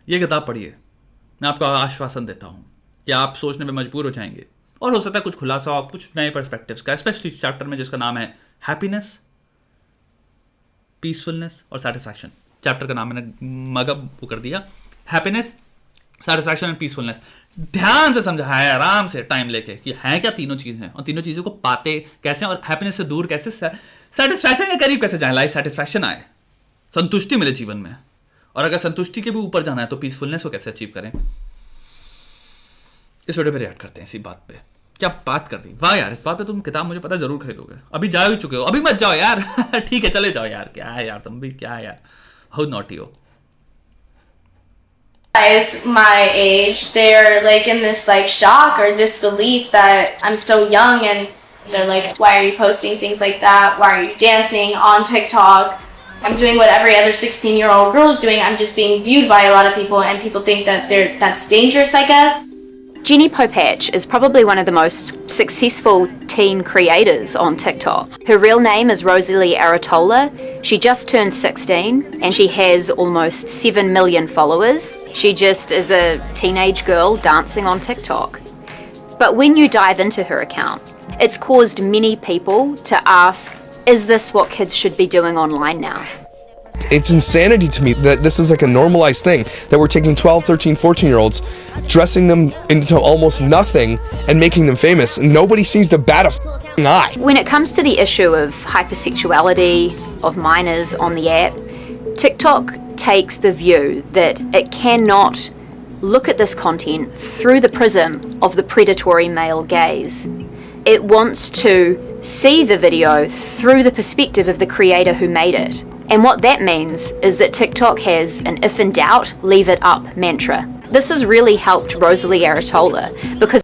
ये किताब पढ़िए, मैं आपको आश्वासन देता हूँ कि आप सोचने में मजबूर हो जाएंगे, और हो सकता है कुछ खुलासा हो, कुछ नए पर्सपेक्टिव्स का, स्पेशली चैप्टर में जिसका नाम है हैप्पीनेस, पीसफुलनेस और सेटिस्फैक्शन। चैप्टर का नाम मैंने मगब वो कर दिया, हैप्पीनेस, सेटिस्फैक्शन एंड पीसफुलनेस। ध्यान से समझा है, आराम से टाइम लेके, कि हैं क्या तीनों चीजें, और तीनों चीजों को पाते कैसे, और हैप्पीनेस से दूर कैसे, सेटिस्फैक्शन के करीब कैसे जाए, लाइफ सेटिस्फैक्शन आए, संतुष्टि मिले जीवन में, और अगर संतुष्टि के भी ऊपर जाना है तो पीसफुलनेस को कैसे अचीव करें। इस वीडियो पे रिएक्ट करते हैं इसी बात पे। क्या बात कर दी, वाह यार, इस बात पे तुम किताब मुझे पता जरूर खरीदोगे। अभी जा ही चुके हो, अभी मत जाओ यार ठीक है चले जाओ यार, क्या है यार तुम भी, क्या है यार, हाउ नॉटी हो। Guys my age, they're like in this like shock or disbelief that I'm so young, and they're like, why are you posting things like that? Why are you dancing on TikTok? I'm doing what every other 16-year-old girl is doing. I'm just being viewed by a lot of people, and people think that that's dangerous, I guess. Jenny Popatch is probably one of the most successful teen creators on TikTok. Her real name is Rosalie Aratola. She just turned 16 and she has almost 7 million followers. She just is a teenage girl dancing on TikTok. But when you dive into her account, it's caused many people to ask, is this what kids should be doing online now? It's insanity to me that this is like a normalized thing, that we're taking 12, 13, 14-year-olds, dressing them into almost nothing and making them famous, and nobody seems to bat a f***ing eye. When it comes to the issue of hypersexuality of minors on the app, TikTok takes the view that it cannot look at this content through the prism of the predatory male gaze. It wants to see the video through the perspective of the creator who made it. And what that means is that TikTok has an if in doubt, leave it up mantra. This has really helped Rosalie Aratola because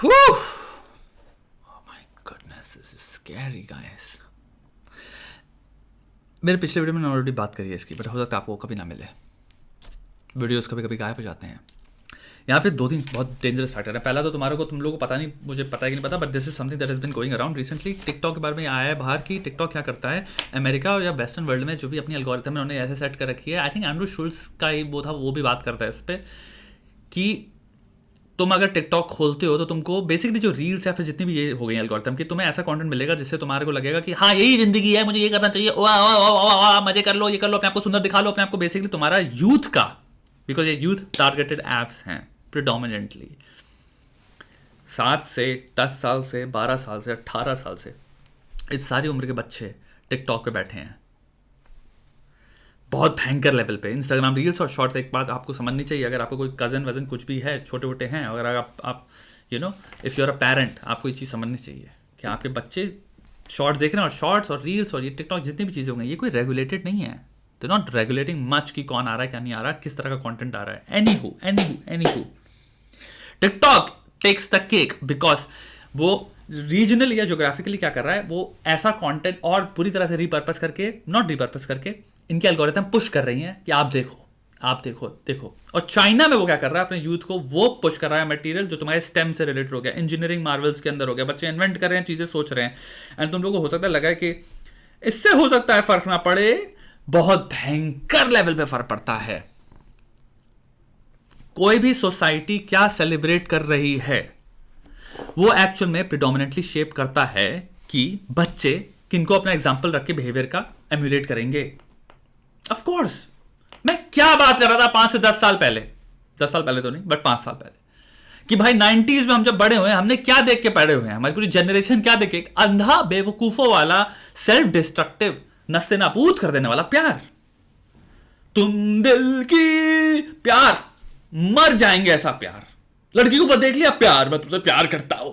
Whew. Oh my goodness, this is scary guys. मेरे पिछले video में मैंने already बात करी है इसकी, but हो सकता है आपको कभी ना मिले, वीडियोस कभी कभी गायब हो जाते हैं। यहाँ पे दो तीन बहुत डेंजरस फैक्टर है। पहला तो तुम्हारे को, तुम लोगों को पता नहीं, मुझे पता है कि नहीं पता, but this is something that has been going around recently. TikTok के बारे में आया है बाहर की टिकटॉक क्या करता है, अमेरिका या वेस्टर्न वर्ल्ड में जो भी अपनी एल्गोरिथम है उन्होंने ऐसे सेट कर रखी है। आई थिंक एंड्रू शुल्स का ही वो था, वो भी बात करता है इस पर, कि तुम अगर टिकटॉक खोलते हो तो तुमको बेसिकली जो रील्स या फिर जितनी भी ये हो गई एल्गोरिथम की, तुम्हें ऐसा कंटेंट मिलेगा जिससे तुम्हारे को लगेगा कि हाँ यही जिंदगी है, मुझे ये करना चाहिए, वाह वाह वाह वाह वाह, मजे कर लो, ये कर लो, अपने आप को सुंदर दिखा लो, अपने आप को, बेसिकली तुम्हारा यूथ का, बिकॉज ये यूथ टारगेटेड एप्स हैं प्रिडोमिनेंटली। 7 से 10 साल से 12 साल से 18 साल से इस सारी उम्र के बच्चे टिकटॉक पे बैठे हैं, बहुत भयंकर लेवल पे। इंस्टाग्राम रील्स और शॉर्ट्स, एक बात आपको समझनी चाहिए, अगर आपको कोई कज़न वजन कुछ भी है, छोटे मोटे हैं, अगर आप you know if you are a parent, आपको ये चीज़ समझनी चाहिए कि आपके बच्चे शॉर्ट्स देख रहे हैं, और शॉर्ट्स और रील्स और ये टिकटॉक जितनी भी चीज़ें होंगी, ये कोई रेगुलेटेड नहीं है। दे नॉट रेगुलेटिंग मच कि कौन आ रहा है क्या नहीं आ रहा, किस तरह का कंटेंट आ रहा है। Any TikTok takes the cake, because वो रीजनल या जोग्राफिकली क्या कर रहा है, वो ऐसा कंटेंट और पूरी तरह से रिपर्पस करके, नॉट रिपर्पस करके, इनके एल्गोरिथम पुश कर रही हैं कि आप देखो। और चाइना में वो क्या कर रहा है, अपने यूथ को वो पुश कर रहा है मटेरियल जो तुम्हारे स्टेम से रिलेटेड हो गया, इंजीनियरिंग मार्वल्स के अंदर हो गया, बच्चे इन्वेंट कर रहे हैं, चीज़ें सोच रहे हैं, एंड तुम लोगों को हो सकता है लगा है कि इससे हो सकता है फर्क ना पड़े, बहुत भयंकर लेवल पे फर्क पड़ता है। कोई भी सोसाइटी क्या सेलिब्रेट कर रही है, वो एक्चुअल में प्रिडोमिनेंटली शेप करता है कि बच्चे किनको अपना एग्जाम्पल रख के बिहेवियर का एम्यूलेट करेंगे। ऑफ कोर्स, मैं क्या बात कर रहा था 5 से 10 साल पहले, 10 साल पहले तो नहीं बट 5 साल पहले, कि भाई 90s में हम जब बड़े हुए हैं, हमने क्या देख के बड़े हुए हैं, हमारी पूरी जनरेशन क्या देख के, अंधा बेवकूफों वाला सेल्फ डिस्ट्रक्टिव नस्ते नाबूद कर देने वाला प्यार, तुम दिल की प्यार, मर जाएंगे ऐसा प्यार, लड़की को देख लिया प्यार, मैं तुमसे प्यार करता हूं,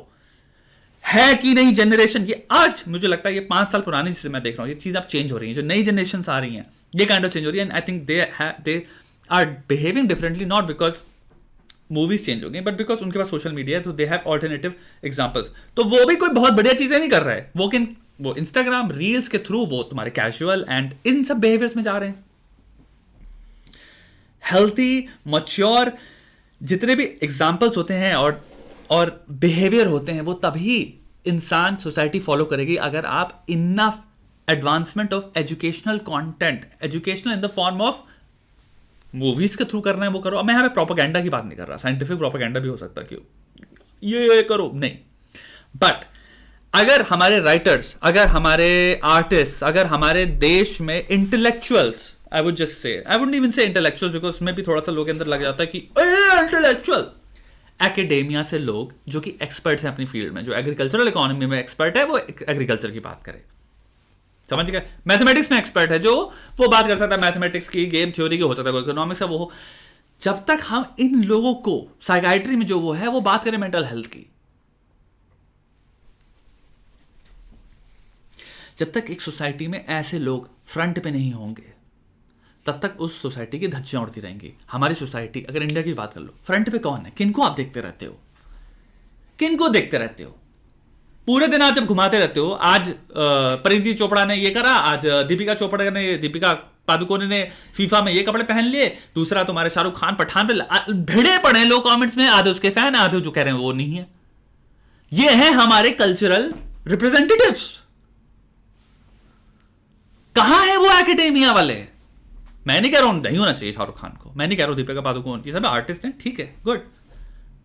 है कि नहीं जनरेशन। ये आज मुझे लगता है ये 5 साल पुरानी चीजें मैं देख रहा हूं, ये चीज अब चेंज हो रही है, जो नई जनरेशन आ रही हैं ये काइंड ऑफ चेंज हो रही है, and I think they are behaving differently, not because movies change हो गई, बट बिकॉज उनके पास सोशल मीडिया है, तो दे हैव ऑल्टरनेटिव एग्जांपल्स। तो वो भी कोई बहुत बढ़िया चीजें नहीं कर रहे हैं, वो इंस्टाग्राम रील्स के थ्रू वो तुम्हारे कैजुअल एंड इन सब बिहेवियर्स में जा रहे हैं। हेल्थी मैच्योर जितने भी एग्जाम्पल्स होते हैं और बिहेवियर होते हैं, वो तभी इंसान सोसाइटी फॉलो करेगी अगर आप enough advancement of educational content, educational in the form of movies के थ्रू करना है वो करो। मैं यहाँ पे प्रोपेगेंडा की बात नहीं कर रहा, साइंटिफिक प्रोपेगेंडा भी हो सकता है, क्यों ये करो नहीं, बट अगर हमारे राइटर्स, अगर हमारे आर्टिस्ट, अगर हमारे देश में intellectuals, I would just say, I would even से इंटेलेक्चुअल्स बिकॉज उसमें भी थोड़ा सा लोग के अंदर लग जाता है कि इंटेलेक्चुअल, एकेडेमिया से लोग जो कि एक्सपर्ट्स हैं अपनी फील्ड में, जो एग्रीकल्चरल इकोनॉमी में एक्सपर्ट है वो एग्रीकल्चर की बात करे, समझ गए। मैथमेटिक्स में एक्सपर्ट है जो वो बात कर सकता है मैथमेटिक्स की, गेम थ्योरी की, हो सकता है कोई इकोनॉमिक्स है वो हो। जब तक हम इन लोगों को साइकाइट्री में जो वो है वो बात करें मेंटल हेल्थ की, जब तक एक सोसाइटी में ऐसे लोग फ्रंट पे नहीं होंगे तब तक उस सोसाइटी की धज्जियां उड़ती रहेंगी। हमारी सोसाइटी, अगर इंडिया की बात कर लो, फ्रंट पे कौन है, किनको आप देखते रहते हो, किनको देखते रहते हो पूरे दिन? आप जब घुमाते रहते हो, आज परिणीति चोपड़ा ने ये करा, आज दीपिका चोपड़ा ने, दीपिका पादुकोण ने फीफा में ये कपड़े पहन लिए, दूसरा तुम्हारे शाहरुख खान पठान पे भिड़े पड़े हैं लोग कमेंट्स में, आधे उसके फैन, आधे जो कह रहे हैं वो नहीं है। ये है हमारे कल्चरल रिप्रेजेंटेटिव्स। कहां है वो एकेडेमिया वाले? मैं नहीं कह रहा हूं नहीं होना चाहिए शाहरुख खान को, मैं नहीं कह रहा हूं दीपिका पादुकोण, ये सब आर्टिस्ट हैं, ठीक है, गुड,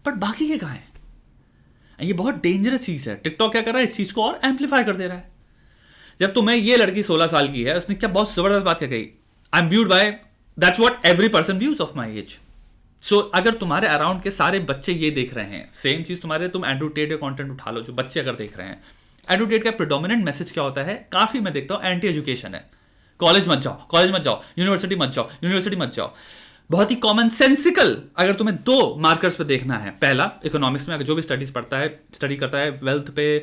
बट बाकी के कहां हैं? ये बहुत डेंजरस चीज है। टिकटॉक क्या कर रहा है, इस चीज को और एम्पलीफाई कर दे रहा है। जब तुम्हें ये लड़की 16 साल की है, उसने क्या बहुत जबरदस्त बात क्या कही, I am viewed by, that's what every person views of my age. So अगर तुम्हारे अराउंड के सारे बच्चे ये देख रहे हैं, सेम चीज तुम्हारे, तुम एंड्रू टेट का कंटेंट उठा लो, जो बच्चे अगर देख रहे हैं, एंड्रू टेट का प्रेडोमिनेंट मैसेज क्या होता है, काफी मैं देखता हूं एंटी एजुकेशन है, कॉलेज मत जाओ, कॉलेज मत जाओ, यूनिवर्सिटी मत जाओ, यूनिवर्सिटी मत जाओ। बहुत ही कॉमन सेंसिकल, अगर तुम्हें दो मार्कर्स पे देखना है, पहला इकोनॉमिक्स में अगर जो भी स्टडी करता है वेल्थ पे,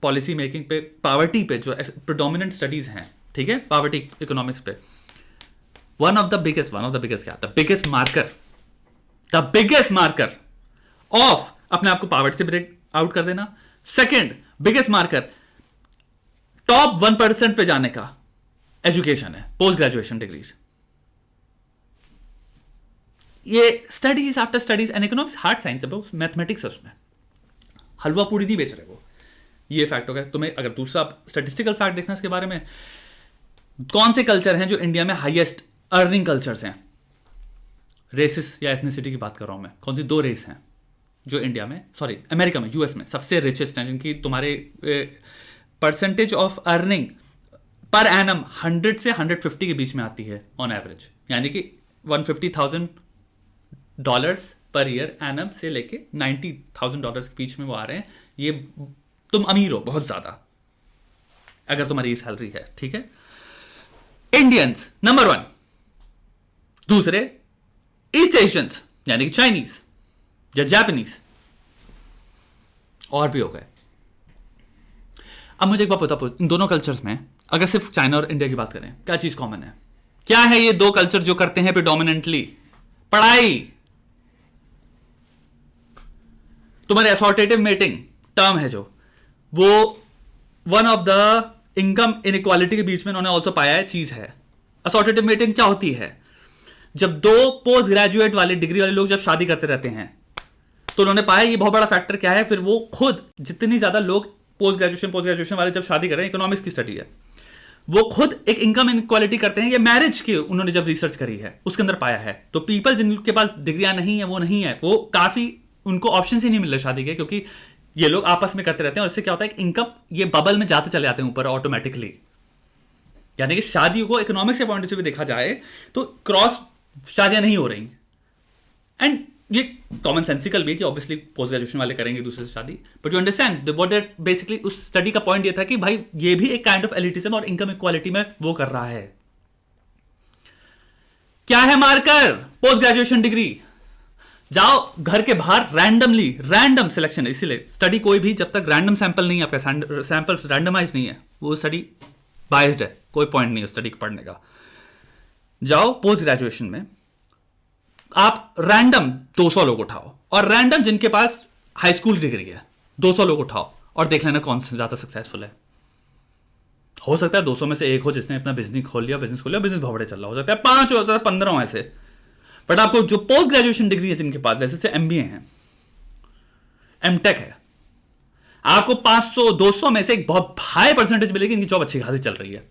पॉलिसी मेकिंग पे, पॉवर्टी पे, जो प्रेडोमिनेंट स्टडीज हैं, ठीक है, पॉवर्टी इकोनॉमिक्स पे, वन ऑफ द बिगेस्ट क्या, द बिगेस्ट मार्कर ऑफ अपने आप को पॉवर्टी से ब्रेक आउट कर देना। सेकेंड बिगेस्ट मार्कर टॉप 1% पे जाने का एजुकेशन है, पोस्ट ग्रेजुएशन डिग्रीज। ये studies after studies and economics hard science है, मैथमेटिक्स है, उसमें हलवा पूरी नहीं बेच रहे वो, ये फैक्ट हो गया। तुम्हें अगर दूसरा स्टैटिस्टिकल फैक्ट देखना इसके बारे में, कौन से कल्चर हैं जो इंडिया में हाईएस्ट अर्निंग कल्चर्स हैं, रेसिस या एथनिसिटी की बात कर रहा हूं मैं, कौन सी दो रेस हैं जो इंडिया में, सॉरी अमेरिका में, यूएस में सबसे रिचेस्ट हैं, जिनकी तुम्हारे percentage of earning per annum 100 से 150 के बीच में आती है ऑन एवरेज, यानी कि $150,000 पर ईयर एनम से लेके $90,000 के बीच में वो आ रहे हैं। ये तुम अमीर हो बहुत ज्यादा अगर तुम्हारी ये सैलरी है, ठीक है। इंडियंस नंबर 1, दूसरे ईस्ट एशियंस यानी कि चाइनीज या जापानीज, और भी हो गए। अब मुझे एक बात बता, इन दोनों कल्चर्स में अगर सिर्फ चाइना और इंडिया की बात करें, क्या चीज कॉमन है? क्या है ये दो कल्चर जो करते हैं प्रेडोमिनेंटली? पढ़ाई। तुम्हारे असॉर्टेटिव मेटिंग टर्म है जो, वो one of the income inequality के बीच में उन्होंने ऑल्सो पाया है चीज है। असॉर्टेटिव मेटिंग क्या होती है? जब दो पोस्ट ग्रेजुएट वाले डिग्री वाले लोग जब शादी करते रहते हैं तो उन्होंने पाया ये बहुत बड़ा फैक्टर क्या है, फिर वो खुद जितनी ज्यादा लोग पोस्ट ग्रेजुएशन वाले जब शादी कर रहे हैं, इकोनॉमिक्स की स्टडी है, वो खुद एक इनकम इनक्वालिटी करते हैं। ये मैरिज की उन्होंने जब रिसर्च करी है उसके अंदर पाया है। तो पीपल जिनके पास डिग्रियां नहीं है वो काफी उनको ऑप्शन ही नहीं मिल रहे शादी के, क्योंकि ये लोग आपस में करते रहते हैं और इससे क्या होता है कि इनकम ये बबल में जाते चले जाते हैं ऊपर ऑटोमेटिकली। यानी कि शादियों को इकोनॉमिक्स के पॉइंट से भी देखा जाए तो क्रॉस शादियां नहीं हो रही, एंड ये कॉमन सेंसिकल भी है कि ऑब्वियसली पोस्ट ग्रेजुएशन वाले करेंगे दूसरे से शादी, but you understand what that basically उस स्टडी का पॉइंट ये था कि भाई ये भी एक काइंड ऑफ एलिटिज्म और इनकम इक्वालिटी में वो कर रहा है। क्या है मार्कर? Post graduation degree. जाओ घर के बाहर रैंडम सिलेक्शन है, इसीलिए स्टडी कोई भी जब तक रैंडम सैंपल नहीं है, आपका सैंपल रैंडमाइज नहीं है, वो स्टडी बायस्ड है, कोई पॉइंट नहीं है स्टडी पढ़ने का। जाओ पोस्ट ग्रेजुएशन में आप रैंडम 200 लोग उठाओ, और रैंडम जिनके पास हाई स्कूल डिग्री है 200 लोग उठाओ और देख लेना कौन सा ज्यादा सक्सेसफुल है। हो सकता है 200 में से एक हो जिसने अपना बिजनेस खोल लिया, बिजनेस बहुत बड़े चल रहा, हो सकता है 5 हो सकता है 15 हो ऐसे। बट आपको जो पोस्ट ग्रेजुएशन डिग्री है जिनके पास, जैसे MBA है, MTech है, आपको 500-200 में से एक बहुत हाई परसेंटेज मिलेगी, इनकी जॉब अच्छी खासी चल रही है।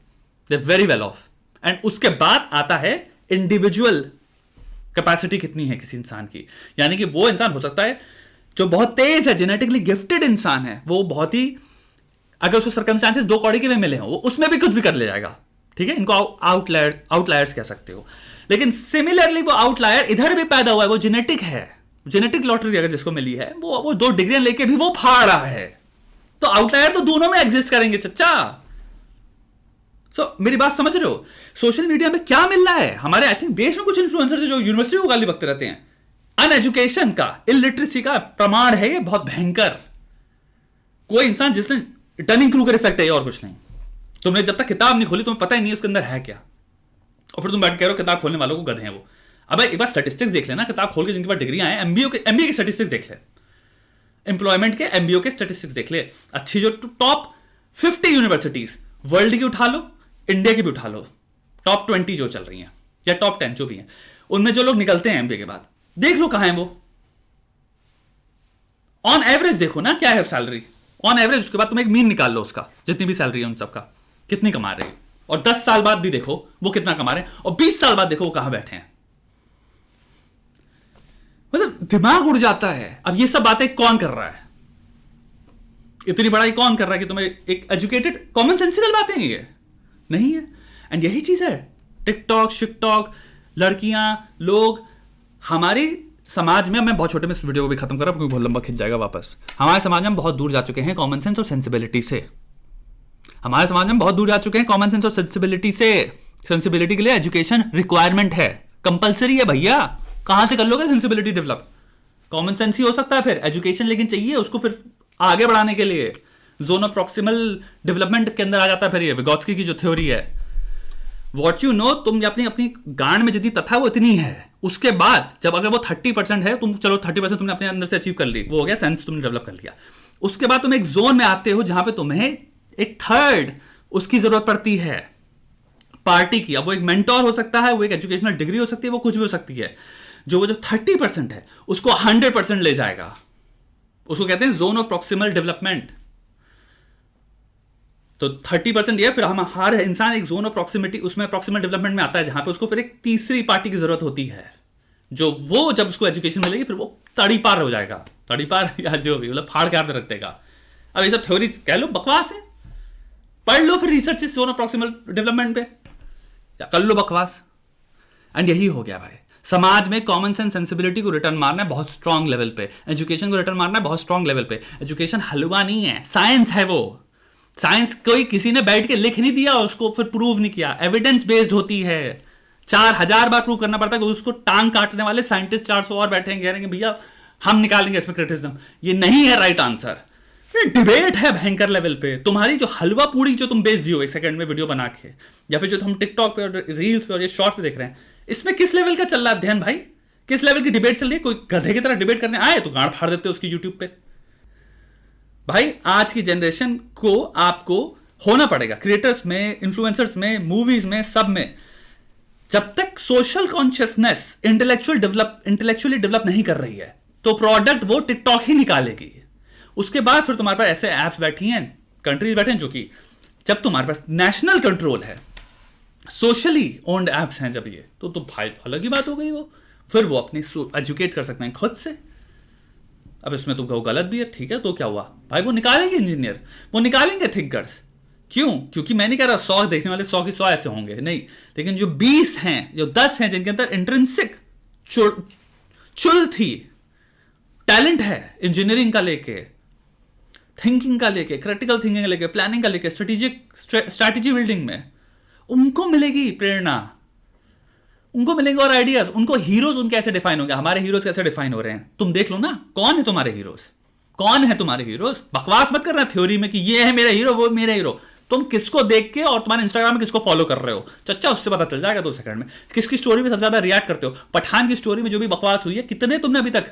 They very well of. And उसके बाद आता है इंडिविजुअल कैपेसिटी कितनी है किसी इंसान की, यानी कि वो इंसान हो सकता है जो बहुत तेज है, जेनेटिकली गिफ्टेड इंसान है, वो बहुत ही, अगर उसको सर्कमस्टांसेस 2 कौड़ी के में मिले हों वो उसमें भी कुछ भी कर ले जाएगा, ठीक है, इनको आउटलायर्स कह सकते हो। लेकिन सिमिलरली वो आउटलायर इधर भी पैदा हुआ है, वो जेनेटिक है, जेनेटिक लॉटरी अगर जिसको मिली है वो 2 डिग्रियां लेके भी वो फाड़ रहा है, तो आउटलायर तो दोनों में एग्जिस्ट करेंगे चच्चा। मेरी बात समझ रहे हो? सोशल मीडिया में क्या मिल रहा है हमारे, आई थिंक देश में कुछ इन्फ्लुएंसर्स जो यूनिवर्सिटी को गाली बकते रहते हैं, अनएजुकेशन का, इलिटरेसी का प्रमाण है ये बहुत भयंकर। कोई इंसान जिसने टनिंग क्रूगर इफेक्ट है और कुछ नहीं। तुमने जब तक किताब नहीं खोली तुम्हें पता ही नहीं उसके अंदर है क्या, और फिर तुम बैठ कह रहे हो किताब खोलने वालों को गधे हैं वो। अब एक बार स्टैटिस्टिक्स देख लेना, किताब खोल के जिनके पास डिग्रियां हैं, एमबीए के स्टैटिस्टिक्स देख ले, एम्प्लॉयमेंट के एमबीओ के स्टैटिस्टिक्स देख ले, अच्छी जो टॉप 50 यूनिवर्सिटीज वर्ल्ड की उठा लो, इंडिया की भी उठा लो, टॉप 20 जो चल रही हैं या टॉप 10 जो भी हैं, उनमें जो लोग निकलते हैं एमबीए के बाद, देख लो कहां है वो। ऑन एवरेज देखो ना क्या है सैलरी, ऑन एवरेज। उसके बाद तुम एक मीन निकाल लो उसका, जितनी भी सैलरी है उन सबका कितनी कमा रहे हैं, और 10 साल बाद भी देखो वो कितना कमा रहे हैं, और 20 साल बाद देखो वो कहां बैठे हैं। मतलब दिमाग उड़ जाता है। अब ये सब बातें कौन कर रहा है, इतनी बड़ाई कौन कर रहा है कि तुम्हें एक एजुकेटेड कॉमन सेंसिकल बातें हैं ये नहीं है। एंड यही चीज है टिकटॉक शिकटॉक, लड़कियां, लोग, हमारी समाज में, मैं बहुत छोटे में इस वीडियो को भी खत्म कर रहा हूं क्योंकि बहुत लंबा खिंच जाएगा वापस। हमारे समाज में बहुत दूर जा चुके हैं कॉमन सेंस और सेंसिबिलिटी से, हमारे समाज में बहुत दूर जा चुके हैं कॉमन सेंस और सेंसिबिलिटी से। सेंसिबिलिटी के लिए एजुकेशन रिक्वायरमेंट है, कंपलसरी है भैया। कहां से कर लोगे सेंसिबिलिटी डेवलप? कॉमन सेंस ही हो सकता है, फिर एजुकेशन लेकिन चाहिए उसको फिर आगे बढ़ाने के लिए। जोन ऑफ प्रॉक्सिमल डेवलपमेंट के अंदर आ जाता है फिर ये विगोत्स्की की जो थ्योरी है, वॉट यू नो, तुम अपनी अपनी गांड में जितनी तथा वो इतनी है। उसके बाद जब अगर वो 30% है, तुम चलो 30% तुमने अपने अंदर से अचीव कर ली, वो हो गया सेंस तुमने डेवलप कर लिया। उसके बाद तुम एक जोन में आते हो जहां पे तुम्हें एक थर्ड उसकी जरूरत पड़ती है, पार्टी की। अब वो एक मेंटोर हो सकता है, वो एक एजुकेशनल डिग्री हो सकती है, वो कुछ भी हो सकती है। जो 30% है उसको 100% ले जाएगा, उसको कहते हैं जोन ऑफ प्रॉक्सिमल डेवलपमेंट। तो 30% ये, फिर हम हर इंसान एक जोन ऑफ प्रॉक्सिमिटी, उसमें प्रॉक्सिमल डेवलपमेंट में आता है, जहां पे उसको फिर एक तीसरी पार्टी की जरूरत होती है, जो वो जब उसको एजुकेशन मिलेगी फिर वो तड़ी पार हो जाएगा, तड़ी पार या जो भी, मतलब फाड़ के हाथ में रख देगा। अब ये सब थ्योरी कह लो बकवास है, पढ़ लो फिर रिसर्च इस जोन ऑफ प्रॉक्सिमल डेवलपमेंट पे, या कर लो बकवास। एंड यही हो गया भाई, समाज में कॉमन सेंस सेंसिबिलिटी को रिटर्न मारना है बहुत स्ट्रांग लेवल पे, एजुकेशन को रिटर्न मारना है बहुत स्ट्रांग लेवल पे। एजुकेशन हलवा नहीं है, साइंस है वो। साइंस कोई किसी ने बैठ के लिख नहीं दिया, उसको फिर प्रूव नहीं किया, एविडेंस बेस्ड होती है। 4000 बार प्रूव करना पड़ता है कि उसको टांग काटने वाले साइंटिस्ट 400 और बैठे कह रहे हैं भैया हम निकालेंगे इसमें क्रिटिसिज्म। ये नहीं है राइट आंसर, ये डिबेट है भयंकर लेवल पे। तुम्हारी जो हलवा पूड़ी जो तुम बेच दियो 1 सेकंड में वीडियो बना के, या फिर जो हम टिकटॉक पे और रील्स पे और ये शॉर्ट पे देख रहे हैं, इसमें किस लेवल का चल रहा है अध्ययन भाई? किस लेवल की डिबेट चल रही है? कोई गधे की तरह डिबेट करने आए तो गांड फाड़ देते हो उसकी यूट्यूब पे। भाई आज की जनरेशन को आपको होना पड़ेगा, क्रिएटर्स में, इन्फ्लुएंसर्स में, मूवीज में, सब में, जब तक सोशल कॉन्शियसनेस इंटेलेक्चुअली डेवलप नहीं कर रही है तो प्रोडक्ट वो टिकटॉक ही निकालेगी। उसके बाद फिर तुम्हारे पास ऐसे ऐप्स बैठी हैं, कंट्रीज बैठे हैं, जो कि जब तुम्हारे पास नेशनल कंट्रोल है, सोशली ओन्ड एप्स हैं जब ये, तो भाई अलग ही बात हो गई। वो फिर वो अपनी एजुकेट कर सकते हैं खुद से। अब इसमें तो गलत भी है, ठीक है, तो क्या हुआ भाई? वो निकालेंगे इंजीनियर, वो निकालेंगे थिंकर्स। क्यों? क्योंकि मैं नहीं कह रहा 100 देखने वाले 100 की 100 ऐसे होंगे, नहीं, लेकिन जो 20 हैं, जो 10 हैं, जिनके अंदर इंट्रिंसिक चुल थी, टैलेंट है इंजीनियरिंग का लेके, थिंकिंग का लेके, क्रिटिकल थिंकिंग का लेके, प्लानिंग का लेके, स्ट्रैटेजी बिल्डिंग में, उनको मिलेगी प्रेरणा, उनको मिलेंगे और आइडियाज। उनको हीरोज उनके ऐसे डिफाइन होंगे। हमारे हीरोज कैसे डिफाइन हो रहे हैं तुम देख लो ना, कौन है तुम्हारे हीरोज? कौन है तुम्हारे हीरोज? बकवास मत कर रहे थ्योरी में कि ये है मेरा हीरो, वो मेरा हीरो। तुम किसको देख के और तुम्हारे इंस्टाग्राम में किसको फॉलो कर रहे हो, चच्चा, उससे पता चल जाएगा 2 सेकंड में किसकी स्टोरी में सबसे ज्यादा रिएक्ट करते हो। पठान की स्टोरी में जो भी बकवास हुई है, कितने तुमने अभी तक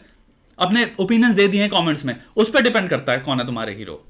अपने ओपिनियंस दे दिए हैं कमेंट्स में, उस पर डिपेंड करता है कौन है तुम्हारे हीरो।